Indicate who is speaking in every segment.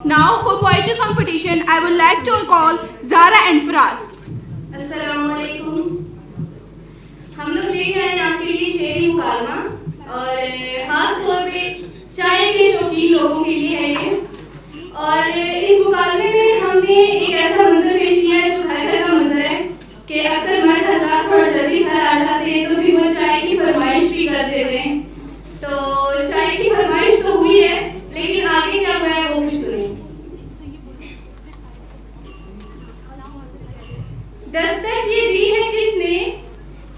Speaker 1: Now for poetry competition, I would like to call Zara and Firas.
Speaker 2: अस्सलामुअलैकुम। हम लोग लेके आए आपके लिए शेरी मुकालमा और ख़ास तौर पे चाय के शौकीन लोगों के लिए है ये। और इस मुकालमे में हमने एक ऐसा मंजर पेश किया है जो घर घर का मंजर है कि अक्सर मर्द हज़रात थोड़ा जल्दी घर आ जाते हैं तो फिर वो चाय की फरमाइश भी कर देते हैं। तो चाय की फरमाइश तो हुई है, लेकिन आगे क्या हुआ है वो भी सुनिए। दस्तक ये दी है किसने,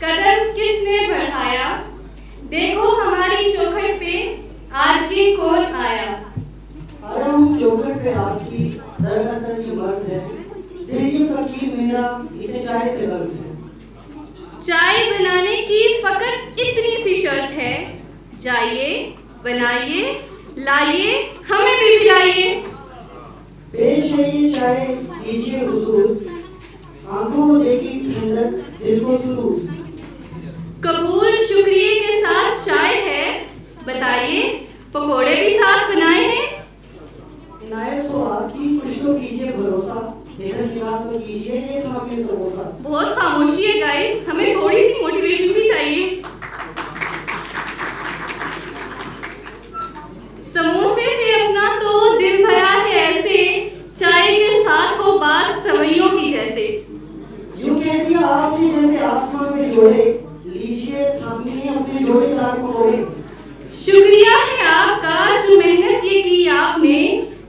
Speaker 2: कदम किसने बढ़ाया, देखो हमारी चौखट पे आज ये कौन आया।
Speaker 3: आया हूँ चौखट पे आपकी, दरअसल ये मर्ज है, दिल ये फकीर मेरा, इसे चाय से गर्ज है।
Speaker 2: चाय बनाने की फकत इतनी सी शर्त है, जाइए बनाइए लाइए हमें भी पिलाइए।
Speaker 3: पेश है ये चाय कीजिए हुजूर, आंखों को देखी ठंडक दिल को सुरूर।
Speaker 2: कबूल शुक्रिया के साथ चाय है, बताइए पकोड़े भी साथ बनाए हैं।
Speaker 3: इनायत तो आपकी, कुछ तो कीजिए भरोसा, इधर निगाह तो कीजिए ये खाके समोसा।
Speaker 2: बहुत खामोशी है गाइस, हमें थोड़ी सी मोटिवेशन भी चाहिए। समोसे से अपना तो दिल भरा है ऐसे, चाय के साथ हो बात सवैयों की जैसे।
Speaker 3: यूं कह दिया आपने जैसे आसमान में जोड़े, लीजिए थामिए अपने जोड़ीदार पकोड़े।
Speaker 2: शुक्रिया है आपका जो मेहनत ये की आपने,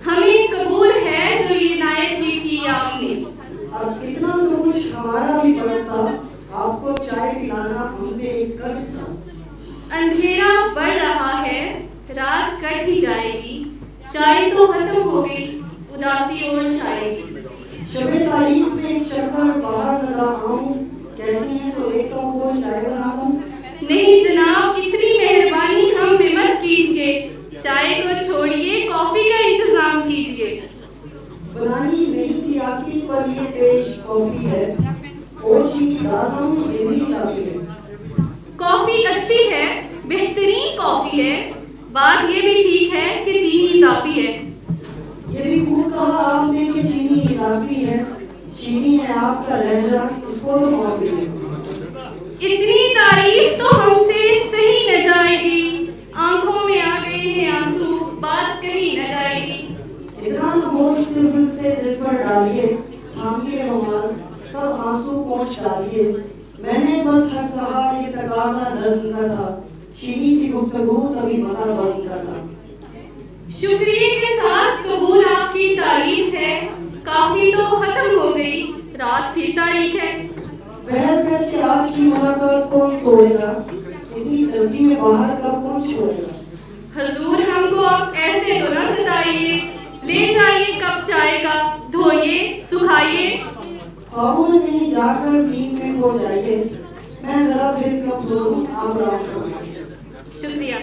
Speaker 2: हमें कबूल है जो ये इनायत ये की आपने।
Speaker 3: अब इतना तो कुछ हमारा भी फर्ज था, आपको चाय पिलाना हम पे एक कर्ज था।
Speaker 2: अंधेरा बढ़ रहा है, रात कट ही जाएगी, चाय तो खत्म हो गई, उदासी और छाएगी।
Speaker 3: शबे तारीख में एक चक्कर बाहर लगा आऊं, कहती हैं तो एक कप और चाय बना दूं।
Speaker 2: नहीं जनाब, इतनी मेहरबानी हम पे मत कीजिए, चाय को छोड़िए कॉफी का इंतजाम कीजिए।
Speaker 3: बनानी नहीं थी आती पर ये पेश कॉफी है, और चीनी डाला हूं ये भी काफी है।
Speaker 2: कॉफी अच्छी है, बेहतरीन कॉफी है, बात ये भी ठीक है कि चीनी इजाफी है।
Speaker 3: ये भी खूब कहा आपने कि चीनी इजाफी है, चीनी है आपका लहजा इसको तो मौसी है।
Speaker 2: इतनी तारीफ तो हमसे सही न जाएगी, आंखों में आ गए हैं आंसू, बात कही न जाएगी।
Speaker 3: इतना नमोश दिल से दिल पर डालिए, थामिए रुमाल सब आंसू पोंछ डालिए। मैंने बस हक कहा ये तकाजा नज़्म का था, चीनी की गुफ्तगू तभी मजा बज़्म का था।
Speaker 2: शुक्रिया के साथ कबूल आपकी तारीफ है, काफी तो खत्म हो गई, रात फिर तारीख है।
Speaker 3: पहल करके आज की मुलाकात कौन तोड़ेगा, इतनी सर्दी में बाहर कब कौन छोड़ेगा।
Speaker 2: हजूर हमको अब ऐसे तो न सताइए, ले जाइए कप चाय का, धोइए सुखाइए।
Speaker 3: ख्वाबों में कहीं जाकर नींद में खो जाइए, मैं जरा फिर कब धोऊं आप रात को।
Speaker 2: शुक्रिया।